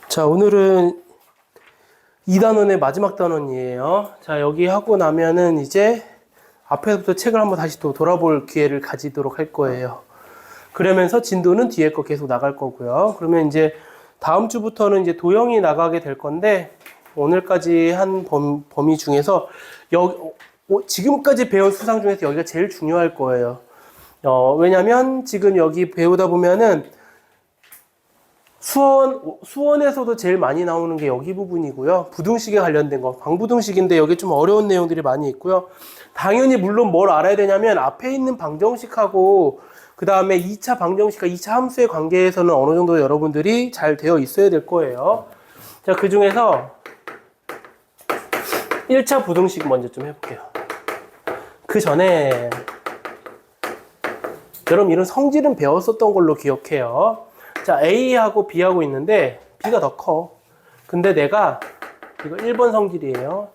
자, 오늘은 2단원의 마지막 단원이에요. 자, 여기 하고 나면은 이제 앞에서부터 책을 한번 다시 또 돌아볼 기회를 가지도록 할 거예요. 그러면서 진도는 뒤에 거 계속 나갈 거고요. 그러면 이제 다음 주부터는 이제 도형이 나가게 될 건데, 오늘까지 한 범위 중에서 지금까지 배운 수상 중에서 여기가 제일 중요할 거예요. 왜냐면 지금 여기 배우다 보면은 수원에서도 제일 많이 나오는 게 여기 부분이고요. 부등식에 관련된 거, 방부등식인데 여기 좀 어려운 내용들이 많이 있고요. 당연히 물론 뭘 알아야 되냐면 앞에 있는 방정식하고 그 다음에 2차 방정식과 2차 함수의 관계에서는 어느 정도 여러분들이 잘 되어 있어야 될 거예요. 자, 그 중에서 1차 부등식 먼저 좀 해볼게요. 그 전에 여러분 이런 성질은 배웠었던 걸로 기억해요. 자, A하고 B하고 있는데 B가 더 커. 근데 내가 이거 1번 성질이에요.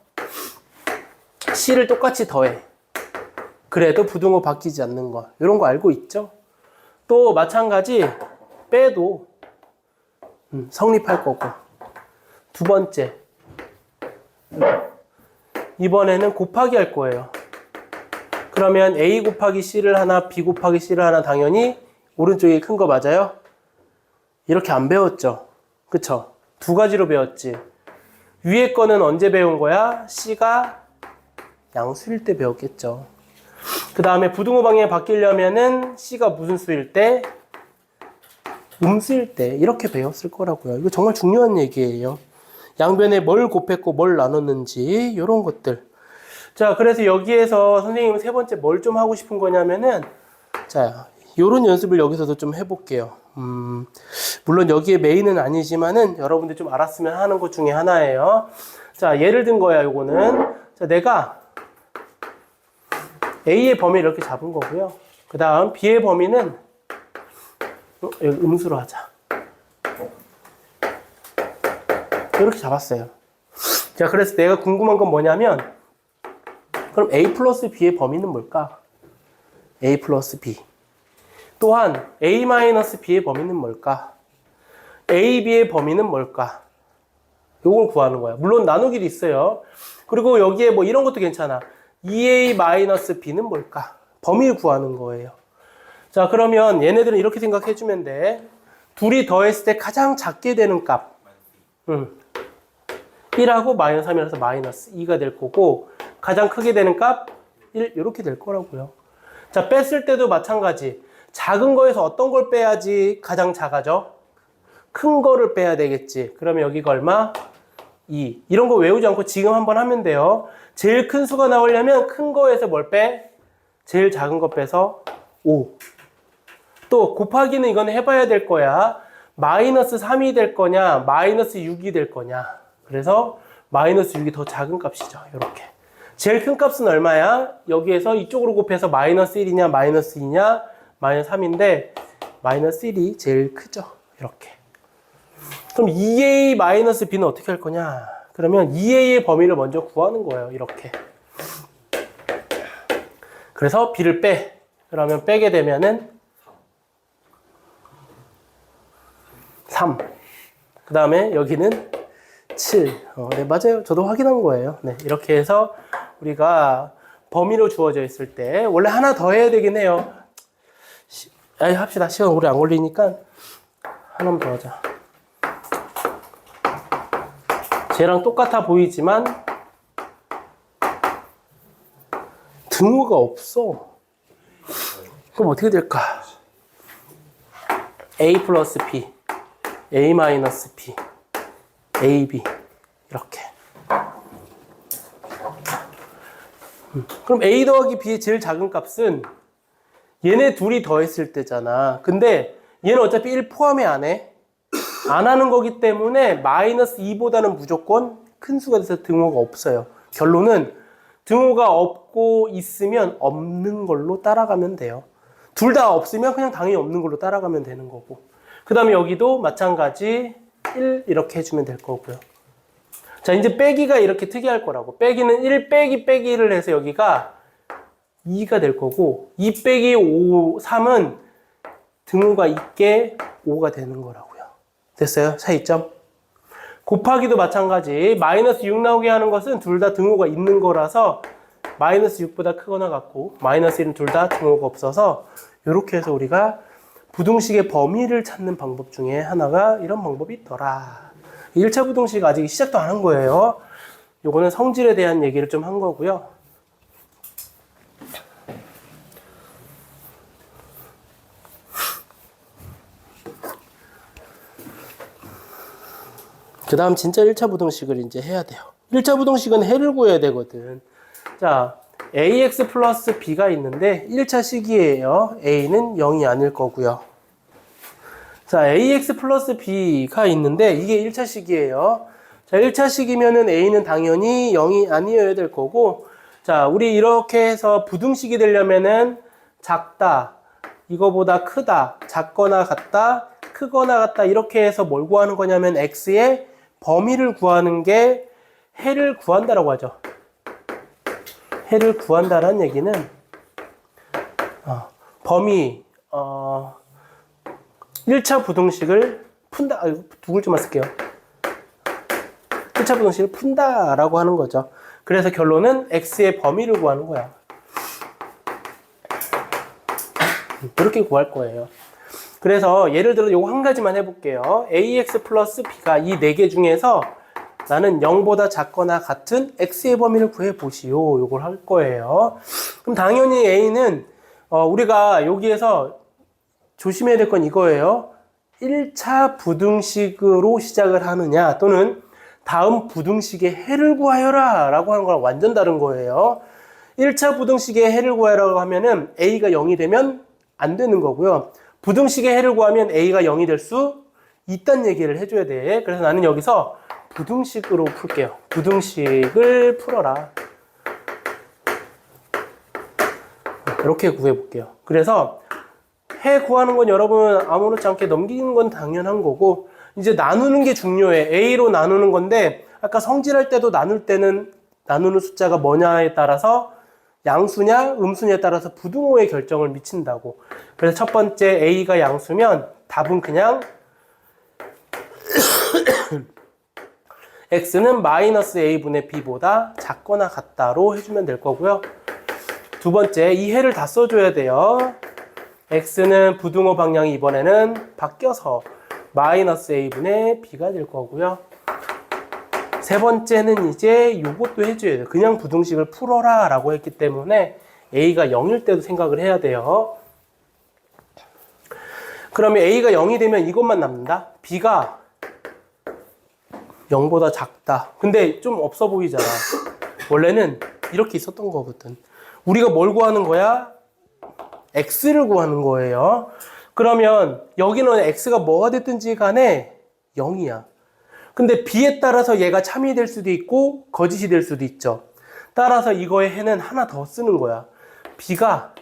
C를 똑같이 더해. 그래도 부등호 바뀌지 않는 거. 이런 거 알고 있죠? 또 마찬가지 빼도 성립할 거고. 두 번째. 이번에는 곱하기 할 거예요. 그러면 A 곱하기 C를 하나, B 곱하기 C를 하나 당연히 오른쪽이 큰 거 맞아요? 이렇게 안 배웠죠? 그쵸? 두 가지로 배웠지. 위에 거는 언제 배운 거야? C가 양수일 때 배웠겠죠. 그 다음에 부등호 방향이 바뀌려면은 C가 무슨 수일 때? 음수일 때. 이렇게 배웠을 거라고요. 이거 정말 중요한 얘기예요. 양변에 뭘 곱했고 뭘 나눴는지 이런 것들. 자, 그래서 여기에서 선생님은 세 번째 뭘 좀 하고 싶은 거냐면은, 자, 요런 연습을 여기서도 좀 해볼게요. 물론 여기에 메인은 아니지만은 여러분들 좀 알았으면 하는 것 중에 하나예요. 자, 예를 든 거야, 요거는. 자, 내가 A의 범위를 이렇게 잡은 거고요. 그 다음 B의 범위는, 여기 음수로 하자. 이렇게 잡았어요. 자, 그래서 내가 궁금한 건 뭐냐면, 그럼 A 플러스 B의 범위는 뭘까? A 플러스 B. 또한 A 마이너스 B의 범위는 뭘까? A, B의 범위는 뭘까? 요걸 구하는 거야. 물론 나누기도 있어요. 그리고 여기에 뭐 이런 것도 괜찮아. 2A 마이너스 B는 뭘까? 범위를 구하는 거예요. 자, 그러면 얘네들은 이렇게 생각해 주면 돼. 둘이 더했을 때 가장 작게 되는 값. 1하고 마이너스 3이라서 마이너스 2가 될 거고, 가장 크게 되는 값 1, 이렇게 될 거라고요. 자, 뺐을 때도 마찬가지. 작은 거에서 어떤 걸 빼야지 가장 작아져? 큰 거를 빼야 되겠지. 그러면 여기가 얼마? 2. 이런 거 외우지 않고 지금 한번 하면 돼요. 제일 큰 수가 나오려면 큰 거에서 뭘 빼? 제일 작은 거 빼서 5. 또 곱하기는 이건 해봐야 될 거야. 마이너스 3이 될 거냐, 마이너스 6이 될 거냐. 그래서 마이너스 6이 더 작은 값이죠. 이렇게. 제일 큰 값은 얼마야? 여기에서 이쪽으로 곱해서 마이너스 1이냐, 마이너스 2냐, 마이너스 3인데 마이너스 1이 제일 크죠. 이렇게. 그럼 2A 마이너스 B는 어떻게 할 거냐? 그러면 2A의 범위를 먼저 구하는 거예요. 이렇게. 그래서 B를 빼. 그러면 빼게 되면은 3. 그 다음에 여기는 7. 네, 맞아요. 저도 확인한 거예요. 네, 이렇게 해서 우리가 범위로 주어져 있을 때 원래 하나 더 해야 되긴 해요. 합시다. 시간 오래 안 걸리니까 하나만 더 하자. 쟤랑 똑같아 보이지만 등호가 없어. 그럼 어떻게 될까? A 플러스 B, A 마이너스 B, AB 이렇게. 그럼 A 더하기 B의 제일 작은 값은 얘네 둘이 더했을 때잖아. 근데 얘는 어차피 1 포함해 안 해. 안 하는 거기 때문에 마이너스 2보다는 무조건 큰 수가 돼서 등호가 없어요. 결론은 등호가 없고 있으면 없는 걸로 따라가면 돼요. 둘 다 없으면 그냥 당연히 없는 걸로 따라가면 되는 거고. 그 다음에 여기도 마찬가지 1 이렇게 해주면 될 거고요. 자, 이제 빼기가 이렇게 특이할 거라고. 빼기는 1 빼기 빼기를 해서 여기가 2가 될 거고, 2 빼기 5, 3은 등호가 있게 5가 되는 거라고요. 됐어요? 차이점? 곱하기도 마찬가지. 마이너스 6 나오게 하는 것은 둘 다 등호가 있는 거라서 마이너스 6보다 크거나 같고 마이너스 1은 둘 다 등호가 없어서 이렇게 해서 우리가 부등식의 범위를 찾는 방법 중에 하나가 이런 방법이 있더라. 1차 부등식 아직 시작도 안 한 거예요. 요거는 성질에 대한 얘기를 좀 한 거고요. 그 다음 진짜 1차 부등식을 이제 해야 돼요. 1차 부등식은 해를 구해야 되거든. 자, ax 플러스 b가 있는데 1차 식이에요. a는 0이 아닐 거고요. 자, ax 플러스 b가 있는데 이게 1차 식이에요. 자, 1차 식이면은 a는 당연히 0이 아니어야 될 거고, 자, 우리 이렇게 해서 부등식이 되려면은 작다, 이거보다 크다, 작거나 같다, 크거나 같다, 이렇게 해서 뭘 구하는 거냐면 x의 범위를 구하는 게 해를 구한다라고 하죠. 해를 구한다라는 얘기는 범위 1차 부등식을 푼다. 두 글자만 쓸게요. 1차 부등식을 푼다라고 하는 거죠. 그래서 결론은 x의 범위를 구하는 거야. 그렇게 구할 거예요. 그래서 예를 들어 요거 한 가지만 해볼게요. ax 플러스 b가 이 네 개 중에서 나는 0보다 작거나 같은 x의 범위를 구해보시오. 요걸 할 거예요. 그럼 당연히 a는 우리가 여기에서 조심해야 될 건 이거예요. 1차 부등식으로 시작을 하느냐 또는 다음 부등식의 해를 구하여라 라고 하는 거랑 완전 다른 거예요. 1차 부등식의 해를 구하라고 하면은 a가 0이 되면 안 되는 거고요. 부등식의 해를 구하면 a가 0이 될 수 있다는 얘기를 해줘야 돼. 그래서 나는 여기서 부등식으로 풀게요. 부등식을 풀어라. 이렇게 구해볼게요. 그래서 해 구하는 건 여러분 아무렇지 않게 넘기는 건 당연한 거고, 이제 나누는 게 중요해. a로 나누는 건데 아까 성질할 때도 나눌 때는 나누는 숫자가 뭐냐에 따라서 양수냐 음수냐에 따라서 부등호의 결정을 미친다고. 그래서 첫 번째 a가 양수면 답은 그냥 x는 마이너스 a분의 b보다 작거나 같다로 해주면 될 거고요. 두 번째 이 해를 다 써줘야 돼요. x는 부등호 방향이 이번에는 바뀌어서 마이너스 a분의 b가 될 거고요. 세 번째는 이제 이것도 해줘야 돼요. 그냥 부등식을 풀어라 라고 했기 때문에 a가 0일 때도 생각을 해야 돼요. 그러면 a가 0이 되면 이것만 남는다. b가 0보다 작다. 근데 좀 없어 보이잖아. 원래는 이렇게 있었던 거거든. 우리가 뭘 구하는 거야? x를 구하는 거예요. 그러면 여기는 x가 뭐가 됐든지 간에 0이야. 근데 b에 따라서 얘가 참이 될 수도 있고 거짓이 될 수도 있죠. 따라서 이거의 해는 하나 더 쓰는 거야. b가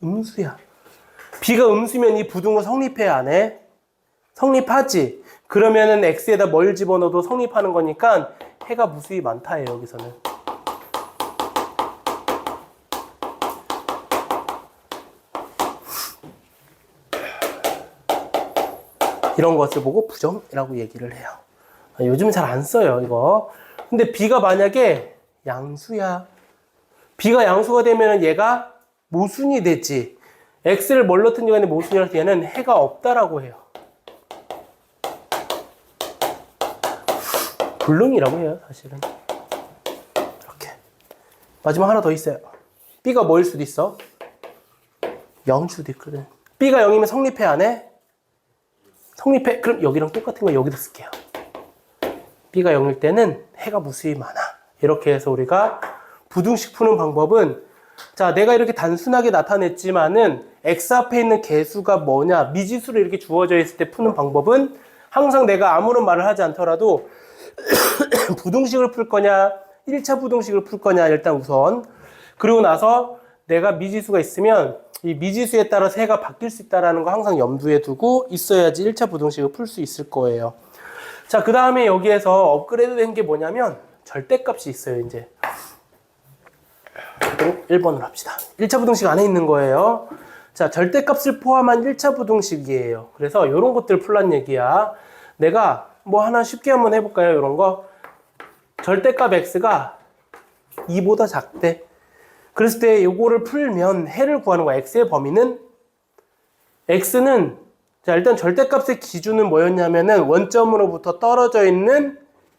음수야. b가 음수면 이 부등호 성립해 안 해? 성립하지. 그러면은 x에다 뭘 집어넣어도 성립하는 거니까 해가 무수히 많다예요. 여기서는. 이런 것을 보고 부정이라고 얘기를 해요. 요즘 잘 안 써요, 이거. 근데 b가 만약에 양수야. b가 양수가 되면 얘가 모순이 되지. x를 뭘 넣든 간에 모순이라서 얘는 해가 없다라고 해요. 불능이라고 해요, 사실은. 이렇게. 마지막 하나 더 있어요. b가 뭐일 수도 있어? 0일 수도 있거든. b가 0이면 성립해, 안 해? 성립해. 그럼 여기랑 똑같은 거 여기다 쓸게요. b가 0일 때는 해가 무수히 많아. 이렇게 해서 우리가 부등식 푸는 방법은, 자, 내가 이렇게 단순하게 나타냈지만은 x 앞에 있는 개수가 뭐냐, 미지수로 이렇게 주어져 있을 때 푸는 방법은 항상 내가 아무런 말을 하지 않더라도 부등식을 풀 거냐, 1차 부등식을 풀 거냐, 일단 우선. 그리고 나서 내가 미지수가 있으면 이 미지수에 따라서 해가 바뀔 수 있다는 거 항상 염두에 두고 있어야지 1차 부등식을 풀 수 있을 거예요. 자, 그 다음에 여기에서 업그레이드 된 게 뭐냐면 절대값이 있어요, 이제. 1번으로 합시다. 1차 부등식 안에 있는 거예요. 자, 절대값을 포함한 1차 부등식이에요. 그래서 이런 것들 풀란 얘기야. 내가 뭐 하나 쉽게 한번 해볼까요? 이런 거. 절대값 x가 2보다 작대. 그랬을 때 요거를 풀면 해를 구하는 거야. x의 범위는 x는 자 일단 절대값의 기준은 뭐였냐면은 원점으로부터 떨어져 있는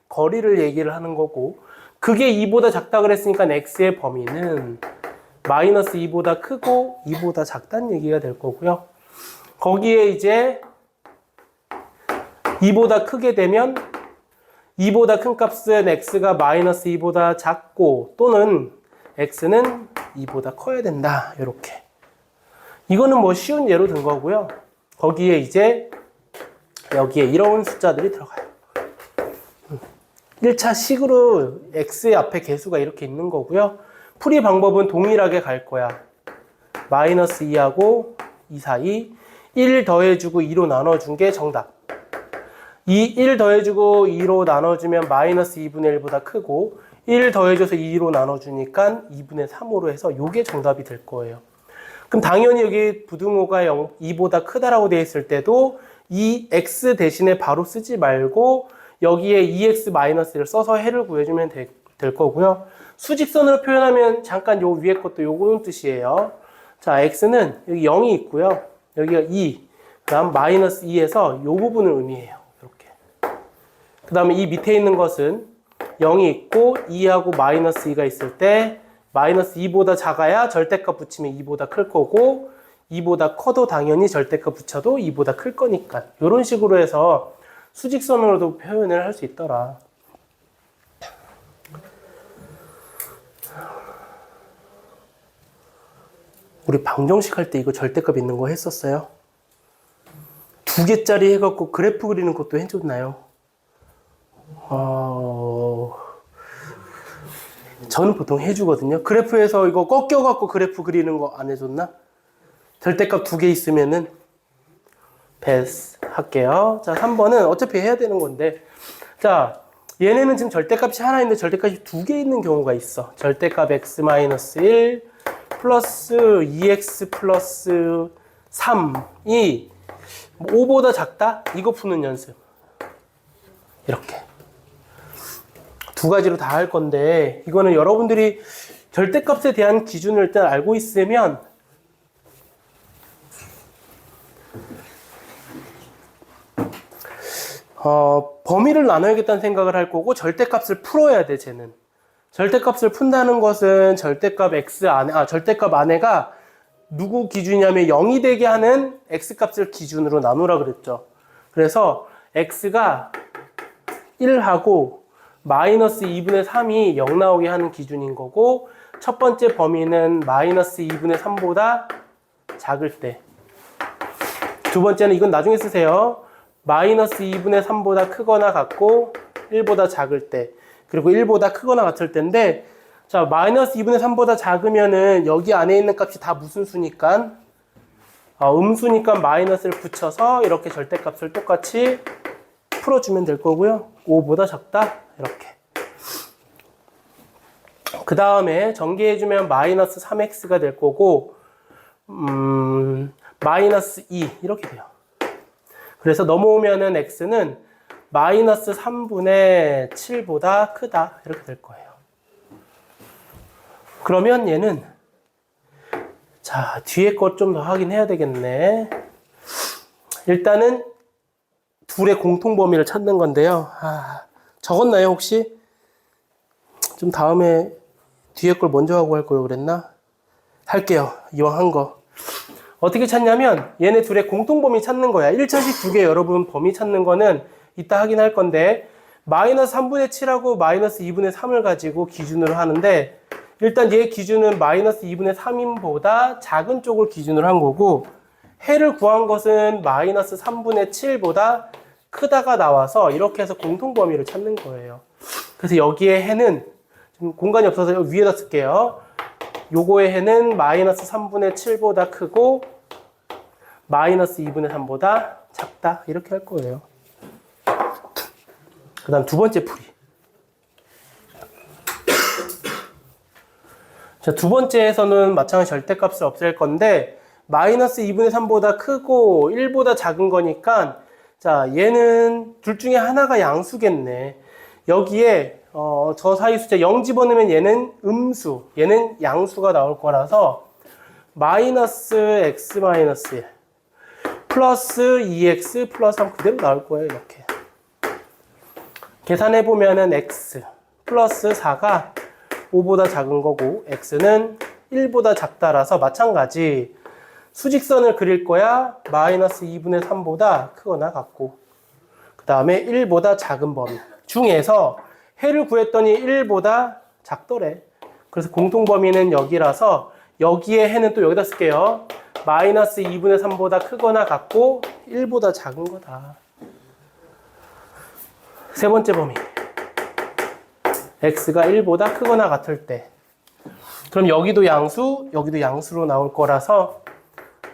거리를 얘기를 하는 거고 그게 2보다 작다 그랬으니까 x의 범위는 마이너스 2보다 크고 2보다 작다는 얘기가 될 거고요. 거기에 이제 2보다 크게 되면 2보다 큰 값은 x가 마이너스 2보다 작고 또는 x는 2보다 커야 된다. 이렇게. 이거는 뭐 쉬운 예로 든 거고요. 거기에 이제 여기에 이런 숫자들이 들어가요. 1차 식으로 x의 앞에 개수가 이렇게 있는 거고요. 풀이 방법은 동일하게 갈 거야. 마이너스 2하고 2 사이 1 더해주고 2로 나눠준 게 정답. 1 더해주고 2로 나눠주면 마이너스 2분의 1보다 크고 1 더해줘서 2로 나눠주니까 2분의 3으로 해서 요게 정답이 될 거예요. 그럼 당연히 여기 부등호가 2보다 크다라고 되어 있을 때도 이 x 대신에 바로 쓰지 말고 여기에 2x-1을 써서 해를 구해주면 될 거고요. 수직선으로 표현하면 잠깐 요 위에 것도 요거는 뜻이에요. 자, x는 여기 0이 있고요. 여기가 2, 그 다음 마이너스 2에서 요 부분을 의미해요. 이렇게. 그 다음에 이 밑에 있는 것은 0이 있고 2하고 마이너스 2가 있을 때 마이너스 2보다 작아야 절대값 붙이면 2보다 클 거고 2보다 커도 당연히 절대값 붙여도 2보다 클 거니까 이런 식으로 해서 수직선으로도 표현을 할 수 있더라. 우리 방정식 할 때 이거 절대값 있는 거 했었어요? 2개짜리 해갖고 그래프 그리는 것도 해줬나요? 저는 보통 해주거든요. 그래프에서 이거 꺾여갖고 그래프 그리는 거 안 해줬나? 절대값 2개 있으면은 패스 할게요. 자, 3번은 어차피 해야 되는 건데. 자, 얘네는 지금 절대값이 하나 있는데 절대값이 2개 있는 경우가 있어. 절대값 x-1 플러스 2x 플러스 3이 5보다 작다? 이거 푸는 연습. 이렇게. 두 가지로 다 할 건데 이거는 여러분들이 절대값에 대한 기준을 일단 알고 있으면 범위를 나눠야겠다는 생각을 할 거고 절대값을 풀어야 돼. 쟤는 절대값을 푼다는 것은 절대값 x 안에 절대값 안에가 누구 기준이냐면 0이 되게 하는 x값을 기준으로 나누라 그랬죠. 그래서 x가 1하고 마이너스 2분의 3이 0 나오게 하는 기준인 거고 첫 번째 범위는 마이너스 2분의 3보다 작을 때 두 번째는 이건 나중에 쓰세요. 마이너스 2분의 3보다 크거나 같고 1보다 작을 때 그리고 1보다 크거나 같을 때인데 자 마이너스 2분의 3보다 작으면은 여기 안에 있는 값이 다 무슨 수니까 음수니까 마이너스를 붙여서 이렇게 절대값을 똑같이 풀어주면 될 거고요. 5보다 작다 이렇게. 그 다음에 전개해주면 마이너스 3x가 될 거고 마이너스 2 이렇게 돼요. 그래서 넘어오면은 x는 마이너스 3분의 7보다 크다 이렇게 될 거예요. 그러면 얘는 자 뒤에 것 좀 더 확인해야 되겠네. 일단은 둘의 공통 범위를 찾는 건데요. 적었나요 혹시? 좀 다음에 뒤에 걸 먼저 하고 할 걸 그랬나? 할게요. 이왕 한 거. 어떻게 찾냐면 얘네 둘의 공통 범위 찾는 거야. 1차식 두 개 여러분 범위 찾는 거는 이따 하긴 할 건데 마이너스 3분의 7하고 마이너스 2분의 3을 가지고 기준으로 하는데 일단 얘 기준은 마이너스 2분의 3인보다 작은 쪽을 기준으로 한 거고 해를 구한 것은 마이너스 3분의 7보다 크다가 나와서 이렇게 해서 공통 범위를 찾는 거예요. 그래서 여기에 해는 지금 공간이 없어서 위에다 쓸게요. 요거의 해는 마이너스 3분의 7보다 크고 마이너스 2분의 3보다 작다 이렇게 할 거예요. 그 다음 두 번째 풀이. 자, 두 번째에서는 마찬가지 절대값을 없앨 건데 마이너스 2분의 3보다 크고 1보다 작은 거니까 자, 얘는 둘 중에 하나가 양수겠네. 여기에 저 사이 숫자 0 집어넣으면 얘는 음수, 얘는 양수가 나올 거라서 마이너스 x 마이너스 1 플러스 2x 플러스 3 그대로 나올 거예요. 이렇게 계산해 보면은 x 플러스 4가 5보다 작은 거고 x는 1보다 작다라서 마찬가지 수직선을 그릴 거야. 마이너스 2분의 3보다 크거나 같고, 그 다음에 1보다 작은 범위 중에서 해를 구했더니 1보다 작더래. 그래서 공통범위는 여기라서 여기에 해는 또 여기다 쓸게요. 마이너스 2분의 3보다 크거나 같고 1보다 작은 거다. 세 번째 범위. x가 1보다 크거나 같을 때. 그럼 여기도 양수, 여기도 양수로 나올 거라서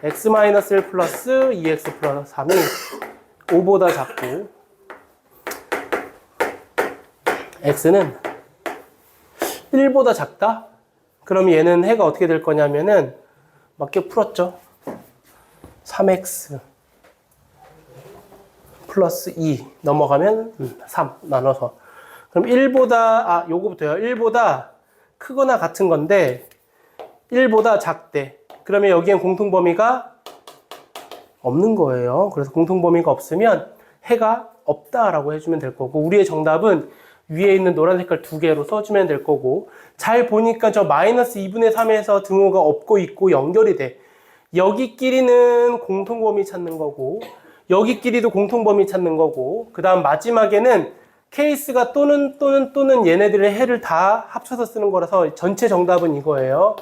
x-1 플러스 2x 플러스 3이 5보다 작고 x는 1보다 작다? 그럼 얘는 해가 어떻게 될 거냐면은 맞게 풀었죠. 3x 플러스 2 넘어가면 3 나눠서 그럼 1보다 요거부터요. 1보다 크거나 같은 건데 1보다 작대. 그러면 여기엔 공통범위가 없는 거예요. 그래서 공통범위가 없으면 해가 없다라고 해주면 될 거고, 우리의 정답은 위에 있는 노란 색깔 두 개로 써주면 될 거고, 잘 보니까 저 마이너스 2분의 3에서 등호가 없고 있고 연결이 돼. 여기끼리는 공통범위 찾는 거고, 여기끼리도 공통범위 찾는 거고, 그 다음 마지막에는 케이스가 또는 얘네들의 해를 다 합쳐서 쓰는 거라서 전체 정답은 이거예요.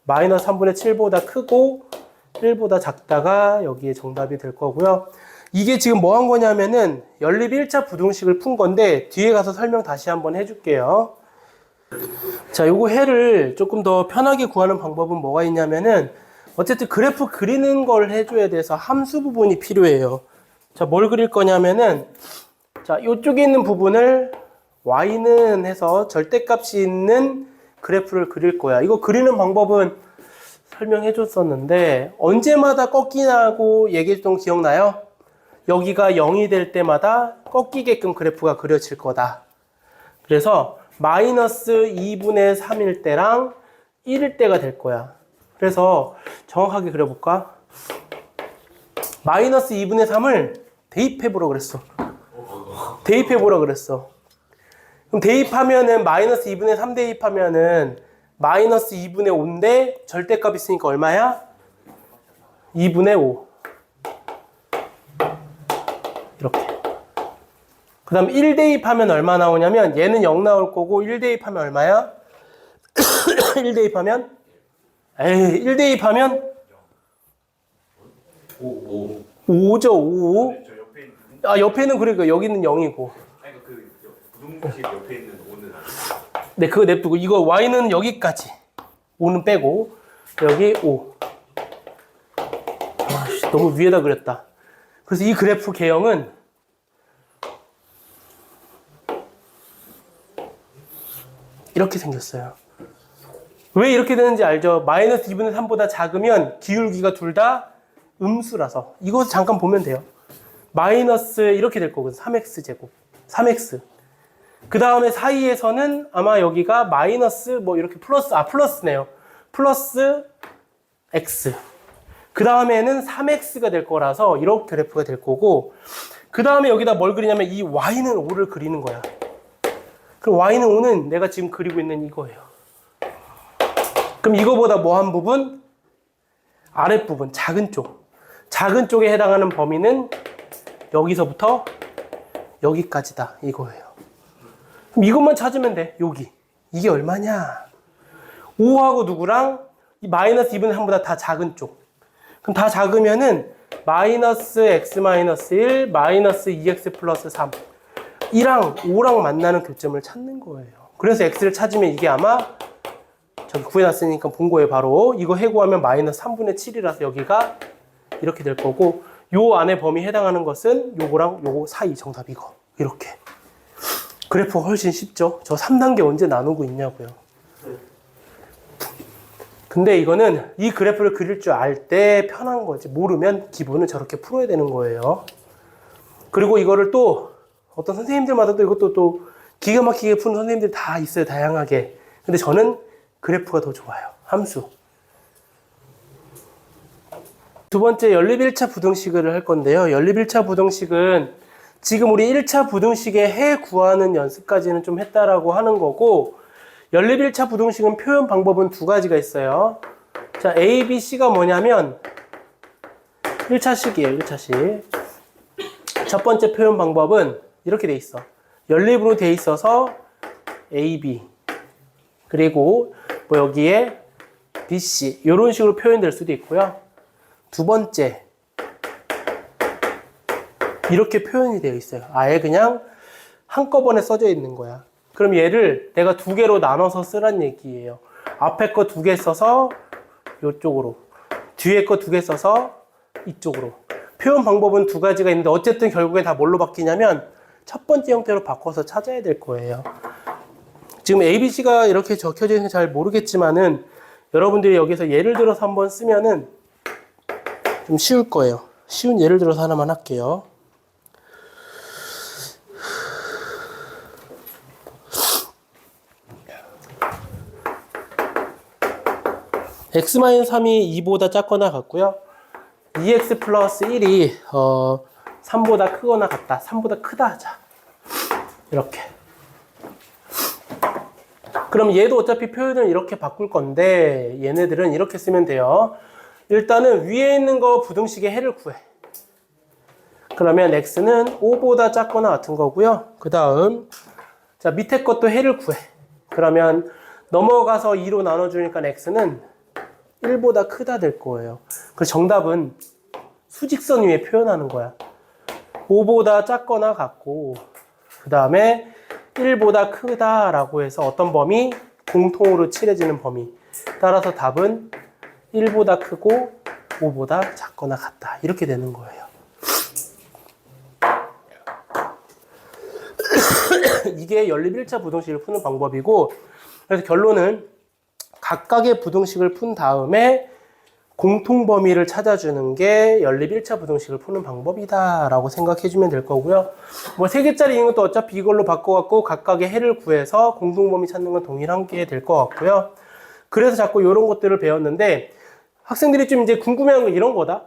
마이너스 3분의 7보다 크고 1보다 작다가 여기에 정답이 될 거고요. 이게 지금 뭐 한 거냐면은 연립 1차 부등식을 푼 건데 뒤에 가서 설명 다시 한번 해줄게요. 자, 요거 해를 조금 더 편하게 구하는 방법은 뭐가 있냐면은 어쨌든 그래프 그리는 걸 해줘야 돼서 함수 부분이 필요해요. 자, 뭘 그릴 거냐면은 자, 요쪽에 있는 부분을 y는 해서 절대값이 있는 그래프를 그릴 거야. 이거 그리는 방법은 설명해 줬었는데 언제마다 꺾이냐고 얘기했던 거 기억나요? 여기가 0이 될 때마다 꺾이게끔 그래프가 그려질 거다. 그래서 마이너스 2분의 3일 때랑 1일 때가 될 거야. 그래서 정확하게 그려볼까? 마이너스 2분의 3을 대입해보라 그랬어. 대입해보라 그랬어. 그럼 대입하면은 마이너스 2분의 3 대입하면은 마이너스 2분의 5인데 절대값 있으니까 얼마야? 2분의 5. 이렇게. 그 다음 1 대입하면 얼마 나오냐면 얘는 0 나올 거고 1 대입하면 얼마야? 1 대입하면? 1 대입하면? 5죠, 5. 옆에는 그러니까 여기는 0이고. 부등식 옆에 있는 5는 네, 그거 냅두고 이거 y는 여기까지 5는 빼고 여기 5. 너무 위에다 그렸다. 그래서 이 그래프 개형은 이렇게 생겼어요. 왜 이렇게 되는지 알죠? 마이너스 2분의 3보다 작으면 기울기가 둘 다 음수라서. 이거 잠깐 보면 돼요. 마이너스 이렇게 될 거거든. 3x 제곱 3x. 그 다음에 사이에서는 아마 여기가 마이너스 뭐 이렇게 플러스네요. 플러스 x. 그 다음에는 3x가 될 거라서 이렇게 그래프가 될 거고, 그 다음에 여기다 뭘 그리냐면 이 y는 5를 그리는 거야. 그럼 y는 5는 내가 지금 그리고 있는 이거예요. 그럼 이거보다 뭐한 부분? 아랫부분, 작은 쪽. 작은 쪽에 해당하는 범위는 여기서부터 여기까지다 이거예요. 그럼 이것만 찾으면 돼. 여기. 이게 얼마냐? 5하고 누구랑? 이 마이너스 2분의 3보다 다 작은 쪽. 그럼 다 작으면은 마이너스 x 마이너스 1 마이너스 2x 플러스 3 2랑 5랑 만나는 교점을 찾는 거예요. 그래서 x를 찾으면 이게 아마 저기 구해놨으니까 본 거예요. 바로 이거 해구하면 마이너스 3분의 7이라서 여기가 이렇게 될 거고, 요 안에 범위 해당하는 것은 요거랑 요거 사이 정답 이거. 이렇게. 그래프가 훨씬 쉽죠? 저 3단계 언제 나누고 있냐고요. 근데 이거는 이 그래프를 그릴 줄 알 때 편한 거지. 모르면 기본은 저렇게 풀어야 되는 거예요. 그리고 이거를 또 어떤 선생님들마다 또 이것도 또 기가 막히게 푸는 선생님들이 다 있어요. 다양하게. 근데 저는 그래프가 더 좋아요. 함수. 두 번째 연립 1차 부등식을 할 건데요. 연립 1차 부등식은 지금 우리 1차 부등식의 해 구하는 연습까지는 좀 했다라고 하는 거고, 연립 1차 부등식은 표현 방법은 두 가지가 있어요. 자, A, B, C가 뭐냐면 1차식이에요. 1차식. 첫 번째 표현 방법은 이렇게 돼 있어. 연립으로 돼 있어서 A, B 그리고 뭐 여기에 B, C 이런 식으로 표현될 수도 있고요. 두 번째 이렇게 표현이 되어 있어요. 아예 그냥 한꺼번에 써져 있는 거야. 그럼 얘를 내가 두 개로 나눠서 쓰란 얘기예요. 앞에 거 두 개 써서 이쪽으로, 뒤에 거 두 개 써서 이쪽으로. 표현 방법은 두 가지가 있는데 어쨌든 결국에 다 뭘로 바뀌냐면 첫 번째 형태로 바꿔서 찾아야 될 거예요. 지금 ABC가 이렇게 적혀져 있는 잘 모르겠지만은 여러분들이 여기서 예를 들어서 한번 쓰면은 좀 쉬울 거예요. 쉬운 예를 들어서 하나만 할게요. x-3이 2보다 작거나 같고요. 2x 플러스 1이 3보다 크거나 같다. 3보다 크다 하자. 이렇게. 그럼 얘도 어차피 표현을 이렇게 바꿀 건데 얘네들은 이렇게 쓰면 돼요. 일단은 위에 있는 거 부등식의 해를 구해. 그러면 x는 5보다 작거나 같은 거고요. 그 다음 자 밑에 것도 해를 구해. 그러면 넘어가서 2로 나눠주니까 x는 1보다 크다 될 거예요. 그래서 정답은 수직선 위에 표현하는 거야. 5보다 작거나 같고 그 다음에 1보다 크다라고 해서 어떤 범위? 공통으로 칠해지는 범위. 따라서 답은 1보다 크고 5보다 작거나 같다. 이렇게 되는 거예요. 이게 연립 1차 부등식을 푸는 방법이고, 그래서 결론은 각각의 부등식을 푼 다음에 공통 범위를 찾아주는 게 연립 1차 부등식을 푸는 방법이다 라고 생각해 주면 될 거고요. 뭐 3개짜리인 것도 어차피 이걸로 바꿔갖고 각각의 해를 구해서 공통 범위 찾는 건 동일한 게 될 것 같고요. 그래서 자꾸 이런 것들을 배웠는데 학생들이 좀 이제 궁금해하는 건 이런 거다.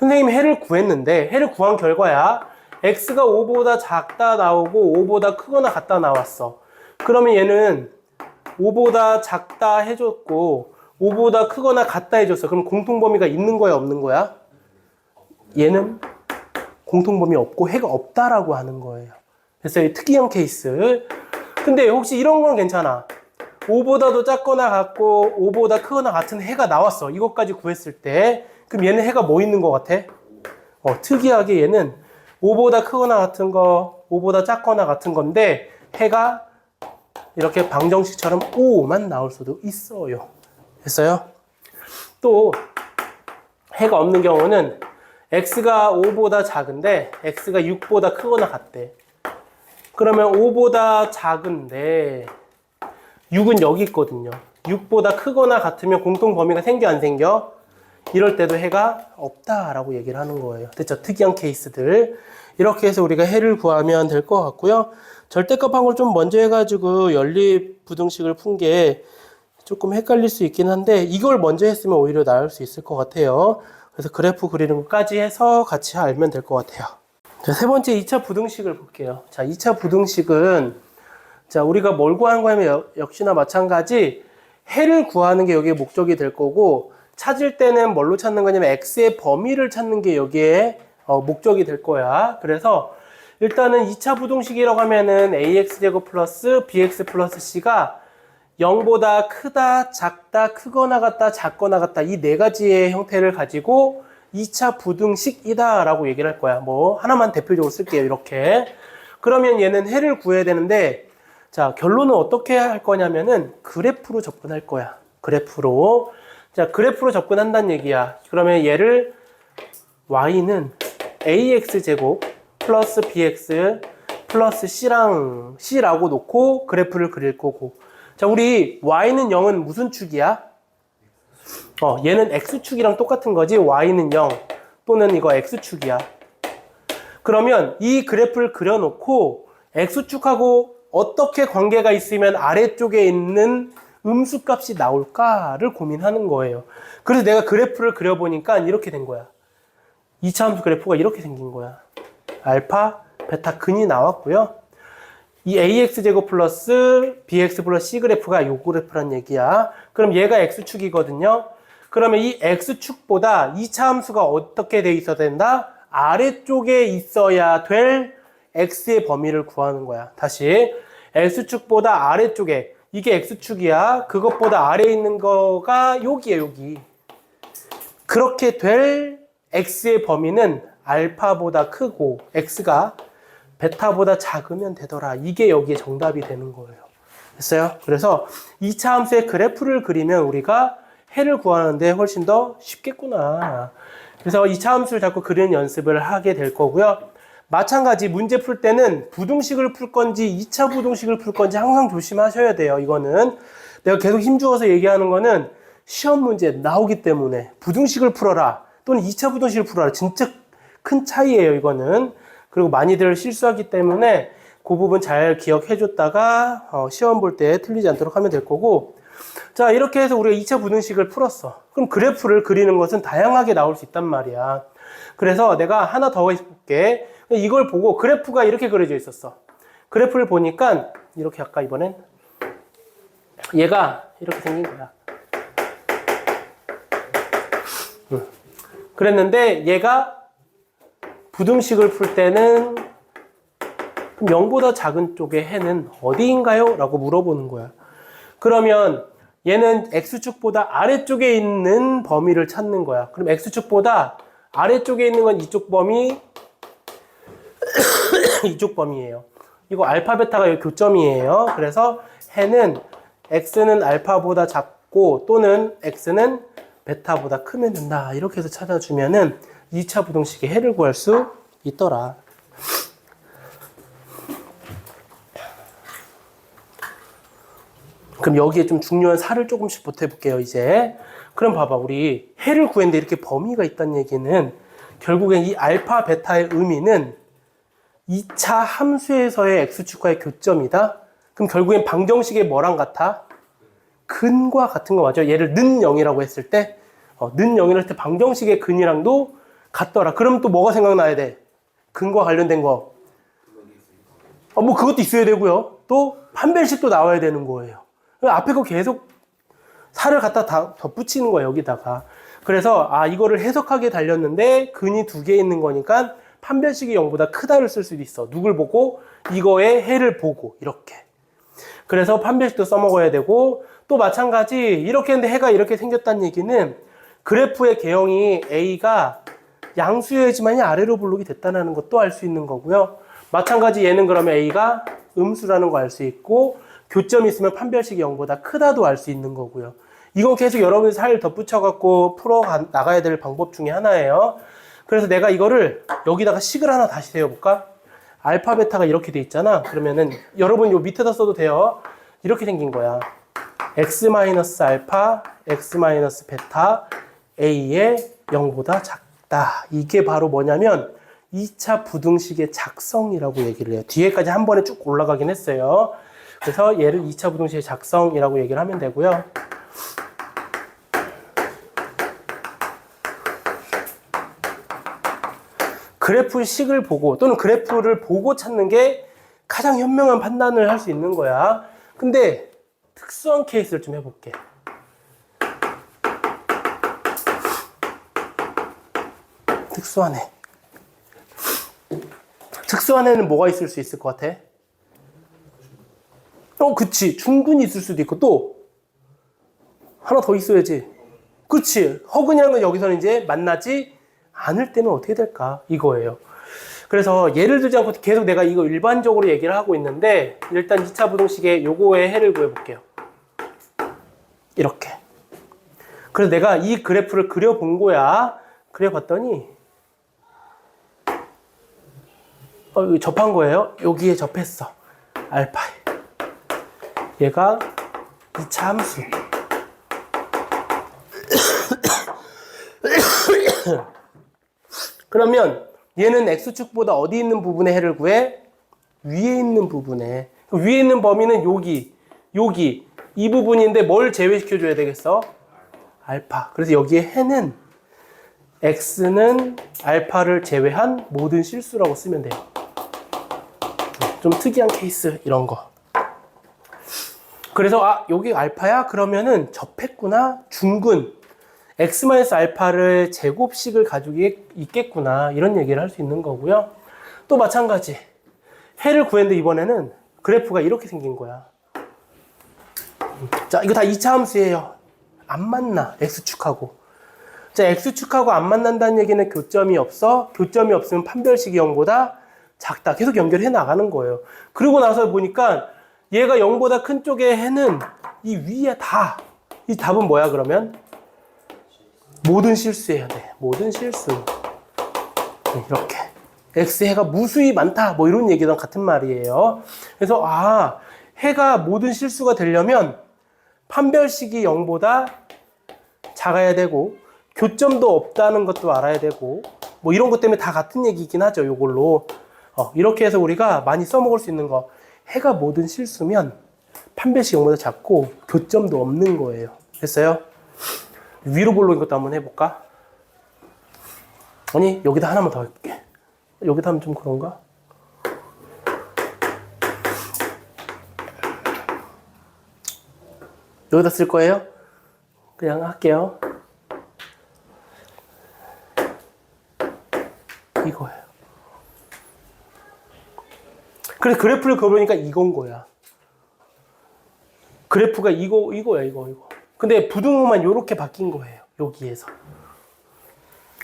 선생님이 해를 구했는데 해를 구한 결과야 x가 5보다 작다 나오고 5보다 크거나 같다 나왔어. 그러면 얘는 5보다 작다 해줬고 5보다 크거나 같다 해줬어. 그럼 공통범위가 있는 거야 없는 거야? 얘는 공통범위 없고 해가 없다라고 하는 거예요. 그래서 특이한 케이스. 근데 혹시 이런 건 괜찮아. 5보다도 작거나 같고 5보다 크거나 같은 해가 나왔어. 이것까지 구했을 때. 그럼 얘는 해가 뭐 있는 것 같아? 특이하게 얘는 5보다 크거나 같은 거, 5보다 작거나 같은 건데 해가 이렇게 방정식처럼 5만 나올 수도 있어요. 됐어요? 또 해가 없는 경우는 x가 5보다 작은데 x가 6보다 크거나 같대. 그러면 5보다 작은데 6은 여기 있거든요. 6보다 크거나 같으면 공통 범위가 생겨 안 생겨? 이럴 때도 해가 없다라고 얘기를 하는 거예요. 됐죠? 특이한 케이스들. 이렇게 해서 우리가 해를 구하면 될 것 같고요. 절대값 한 걸 좀 먼저 해가지고 연립 부등식을 푼 게 조금 헷갈릴 수 있긴 한데 이걸 먼저 했으면 오히려 나을 수 있을 것 같아요. 그래서 그래프 그리는 것까지 해서 같이 알면 될 것 같아요. 자, 세 번째 2차 부등식을 볼게요. 자, 2차 부등식은 자, 우리가 뭘 구하는 거냐면 역시나 마찬가지 해를 구하는 게 여기에 목적이 될 거고 찾을 때는 뭘로 찾는 거냐면 x의 범위를 찾는 게 여기에 목적이 될 거야. 그래서 일단은 2차 부등식이라고 하면은 ax제곱 플러스 bx 플러스 c가 0보다 크다, 작다, 크거나 같다, 작거나 같다 이 네 가지의 형태를 가지고 2차 부등식이다 라고 얘기를 할 거야. 뭐 하나만 대표적으로 쓸게요. 이렇게. 그러면 얘는 해를 구해야 되는데 자, 결론은 어떻게 할 거냐면은 그래프로 접근할 거야. 그래프로. 자, 그래프로 접근한다는 얘기야. 그러면 얘를 y는 ax제곱 플러스 bx 플러스 c라고 놓고 그래프를 그릴 거고. 자, 우리 y는 0은 무슨 축이야? 얘는 x축이랑 똑같은 거지. y는 0 또는 이거 x축이야. 그러면 이 그래프를 그려놓고 x축하고 어떻게 관계가 있으면 아래쪽에 있는 음수값이 나올까를 고민하는 거예요. 그래서 내가 그래프를 그려보니까 이렇게 된 거야. 2차 함수 그래프가 이렇게 생긴 거야. 알파, 베타 근이 나왔고요. 이 ax제곱 플러스 bx 플러스 c 그래프가 요 그래프란 얘기야. 그럼 얘가 x축이거든요. 그러면 이 x축보다 2차 함수가 어떻게 돼 있어야 된다? 아래쪽에 있어야 될 x의 범위를 구하는 거야. 다시 x축보다 아래쪽에, 이게 x축이야. 그것보다 아래에 있는 거가 여기야, 여기. 그렇게 될 x의 범위는 알파보다 크고 x가 베타보다 작으면 되더라. 이게 여기에 정답이 되는 거예요. 됐어요? 그래서 2차 함수의 그래프를 그리면 우리가 해를 구하는데 훨씬 더 쉽겠구나. 그래서 2차 함수를 자꾸 그리는 연습을 하게 될 거고요. 마찬가지 문제 풀 때는 부등식을 풀 건지 2차 부등식을 풀 건지 항상 조심하셔야 돼요. 이거는 내가 계속 힘주어서 얘기하는 거는 시험 문제 나오기 때문에 부등식을 풀어라 또는 2차 부등식을 풀어라. 진짜 큰 차이예요, 이거는. 그리고 많이들 실수하기 때문에 그 부분 잘 기억해 줬다가 시험 볼 때 틀리지 않도록 하면 될 거고. 자, 이렇게 해서 우리가 2차 부등식을 풀었어. 그럼 그래프를 그리는 것은 다양하게 나올 수 있단 말이야. 그래서 내가 하나 더 해볼게. 이걸 보고 그래프가 이렇게 그려져 있었어. 그래프를 보니까 이렇게 아까 이번엔 얘가 이렇게 생긴 거야. 그랬는데 얘가 부등식을 풀 때는 그럼 0보다 작은 쪽의 해는 어디인가요? 라고 물어보는 거야. 그러면 얘는 x축보다 아래쪽에 있는 범위를 찾는 거야. 그럼 x축보다 아래쪽에 있는 건 이쪽 범위, 이쪽 범위예요. 이거 알파 베타가 여기 교점이에요. 그래서 해는 x는 알파보다 작고 또는 x는 베타보다 크면 된다. 이렇게 해서 찾아주면은 2차 부등식의 해를 구할 수 있더라. 그럼 여기에 좀 중요한 사를 조금씩 보태볼게요, 이제. 그럼 봐봐, 우리 해를 구했는데 이렇게 범위가 있다는 얘기는 결국엔 이 알파, 베타의 의미는 2차 함수에서의 x축과의 교점이다? 그럼 결국엔 방정식이 뭐랑 같아? 근과 같은 거 맞죠? 얘를 는 0이라고 했을 때, 는 0이라고 했을 때 방정식의 근이랑도 같더라. 그럼 또 뭐가 생각나야 돼? 근과 관련된 거. 뭐 그것도 있어야 되고요. 또 판별식도 나와야 되는 거예요. 앞에 거 계속 살을 갖다 다 덧붙이는 거예요, 여기다가. 그래서 이거를 해석하게 달렸는데 근이 2개 있는 거니까 판별식이 0보다 크다를 쓸 수도 있어. 누굴 보고? 이거의 해를 보고 이렇게. 그래서 판별식도 써먹어야 되고 또 마찬가지 이렇게 했는데 해가 이렇게 생겼다는 얘기는 그래프의 개형이 A가 양수여야지만이 아래로 블록이 됐다는 것도 알 수 있는 거고요. 마찬가지 얘는 그러면 A가 음수라는 거 알 수 있고 교점이 있으면 판별식이 0보다 크다도 알 수 있는 거고요. 이건 계속 여러분이 살 덧붙여갖고 풀어 나가야 될 방법 중에 하나예요. 그래서 내가 이거를 여기다가 식을 하나 다시 세워볼까? 알파, 베타가 이렇게 돼 있잖아. 그러면은 여러분 요 밑에다 써도 돼요. 이렇게 생긴 거야. x-알파, x-베타, a의 0보다 작다. 이게 바로 뭐냐면 2차 부등식의 작성이라고 얘기를 해요. 뒤에까지 한 번에 쭉 올라가긴 했어요. 그래서 얘를 2차 부등식의 작성이라고 얘기를 하면 되고요. 그래프 식을 보고 또는 그래프를 보고 찾는 게 가장 현명한 판단을 할 수 있는 거야. 근데 특수한 케이스를 좀 해볼게. 특수한 애. 특수한 애는 뭐가 있을 수 있을 것 같아? 그치. 중근이 있을 수도 있고 또 하나 더 있어야지. 그렇지. 허근이라는 건 여기서는 이제 만나지 않을 때는 어떻게 될까? 이거예요. 그래서 예를 들지 않고 계속 내가 이거 일반적으로 얘기를 하고 있는데 일단 2차 부등식의 요거의 해를 구해볼게요. 이렇게. 그래서 내가 이 그래프를 그려본 거야. 그려봤더니 접한 거예요. 여기에 접했어. 알파에. 얘가 2차 함수. 그러면 얘는 x축보다 어디 있는 부분에 해를 구해? 위에 있는 부분에. 위에 있는 범위는 여기 이 부분인데 뭘 제외시켜줘야 되겠어? 알파. 그래서 여기에 해는 x는 알파를 제외한 모든 실수라고 쓰면 돼요. 좀 특이한 케이스 이런 거. 그래서 여기 알파야? 그러면은 접했구나. 중근 x-알파를 제곱식을 가지고 있겠구나. 이런 얘기를 할 수 있는 거고요. 또 마찬가지. 해를 구했는데 이번에는 그래프가 이렇게 생긴 거야. 자, 이거 다 2차 함수예요. 안 만나. x축하고. 자, x축하고 안 만난다는 얘기는 교점이 없어. 교점이 없으면 판별식이 0보다 작다. 계속 연결해 나가는 거예요. 그러고 나서 보니까 얘가 0보다 큰 쪽의 해는 이 위에 다. 이 답은 뭐야 그러면? 모든 실수해야 돼. 모든 실수. 이렇게. x해가 무수히 많다. 뭐 이런 얘기랑 같은 말이에요. 그래서 해가 모든 실수가 되려면 판별식이 0보다 작아야 되고 교점도 없다는 것도 알아야 되고 뭐 이런 것 때문에 다 같은 얘기긴 하죠. 요걸로. 이렇게 해서 우리가 많이 써먹을 수 있는 거. 해가 모든 실수면 판별식 0보다 작고 교점도 없는 거예요. 됐어요? 위로 볼록인 것도 한번 해볼까? 아니, 여기다 하나만 더 해볼게. 여기다 하면 좀 그런가? 여기다 쓸 거예요? 그냥 할게요. 이거예요. 그래서 그래프를 그려보니까 이건 거야. 그래프가 이거야. 근데 부등호만 이렇게 바뀐 거예요. 여기에서.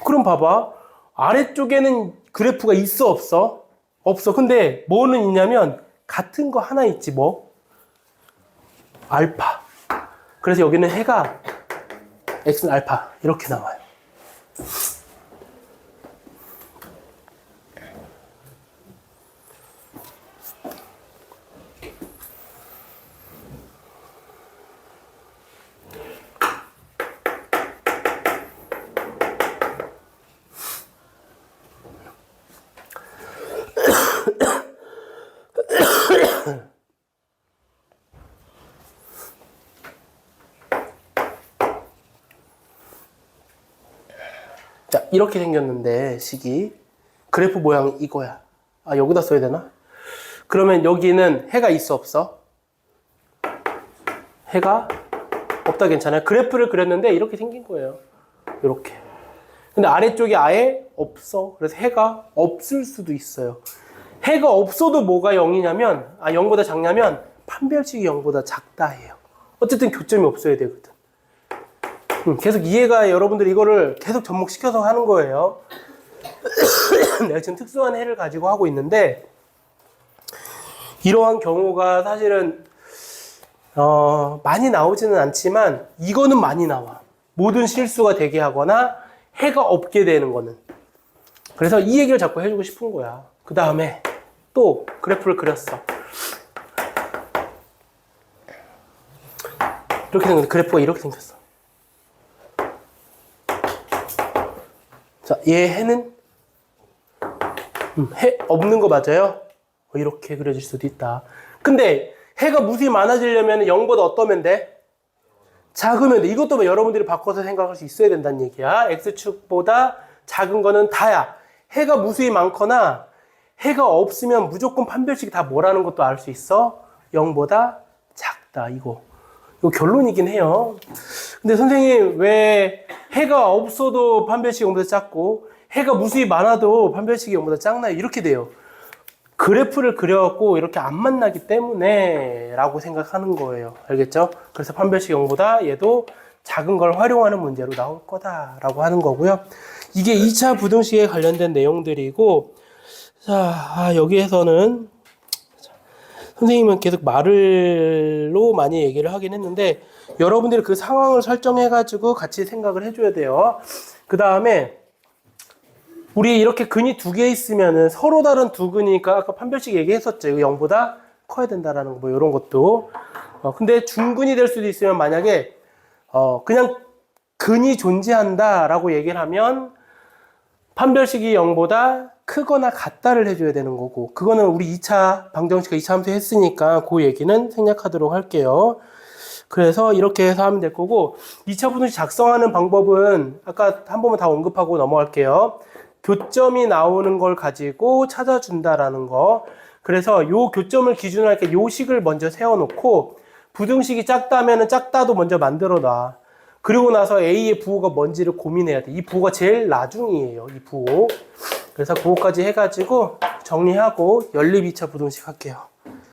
그럼 봐봐. 아래쪽에는 그래프가 있어, 없어? 없어. 근데 뭐는 있냐면 같은 거 하나 있지, 뭐? 알파. 그래서 여기는 해가 x는 알파. 이렇게 나와요. 자, 이렇게 생겼는데 식이 그래프 모양이 이거야. 여기다 써야 되나? 그러면 여기는 해가 있어, 없어? 해가 없다 괜찮아요? 그래프를 그렸는데 이렇게 생긴 거예요. 이렇게. 근데 아래쪽이 아예 없어. 그래서 해가 없을 수도 있어요. 해가 없어도 뭐가 0이냐면 0보다 작냐면 판별식이 0보다 작다 해요. 어쨌든 교점이 없어야 되거든. 계속 이해가 여러분들이 이거를 계속 접목시켜서 하는 거예요. 내가 지금 특수한 해를 가지고 하고 있는데 이러한 경우가 사실은 많이 나오지는 않지만 이거는 많이 나와. 모든 실수가 되게 하거나 해가 없게 되는 거는. 그래서 이 얘기를 자꾸 해주고 싶은 거야. 그 다음에 또 그래프를 그렸어. 이렇게 생겼는데 그래프가 이렇게 생겼어. 자, 얘 해는 해 없는 거 맞아요? 이렇게 그려질 수도 있다. 근데 해가 무수히 많아지려면 0보다 어떠면 돼? 작으면 돼. 이것도 여러분들이 바꿔서 생각할 수 있어야 된다는 얘기야. X축보다 작은 거는 다야. 해가 무수히 많거나 해가 없으면 무조건 판별식이 다 뭐라는 것도 알 수 있어. 0보다 작다. 이거 결론이긴 해요. 근데 선생님 왜 해가 없어도 판별식이 0보다 작고 해가 무수히 많아도 판별식이 0보다 작나요? 이렇게 돼요. 그래프를 그려갖고 이렇게 안 만나기 때문에 라고 생각하는 거예요. 알겠죠? 그래서 판별식 0보다 얘도 작은 걸 활용하는 문제로 나올 거다라고 하는 거고요. 이게 2차 부등식에 관련된 내용들이고, 자, 여기에서는 선생님은 계속 말로 많이 얘기를 하긴 했는데 여러분들이 그 상황을 설정해가지고 같이 생각을 해줘야 돼요. 그 다음에 우리 이렇게 근이 두 개 있으면은 서로 다른 두 근이니까 아까 판별식 얘기했었죠. 이거 0보다 커야 된다라는 거, 뭐 이런 것도. 근데 중근이 될 수도 있으면 만약에 그냥 근이 존재한다라고 얘기를 하면 판별식이 0보다 크거나 같다를 해줘야 되는 거고, 그거는 우리 2차 방정식과 2차 함수 했으니까 그 얘기는 생략하도록 할게요. 그래서 이렇게 해서 하면 될 거고, 2차 분식 작성하는 방법은 아까 한 번만 다 언급하고 넘어갈게요. 교점이 나오는 걸 가지고 찾아준다라는 거. 그래서 요 교점을 기준으로 할게 요 식을 먼저 세워놓고, 부등식이 작다면은 작다도 먼저 만들어 놔. 그리고 나서 A의 부호가 뭔지를 고민해야 돼. 이 부호가 제일 나중이에요. 이 부호. 그래서 그거까지 해가지고 정리하고 연립 2차 부등식 할게요.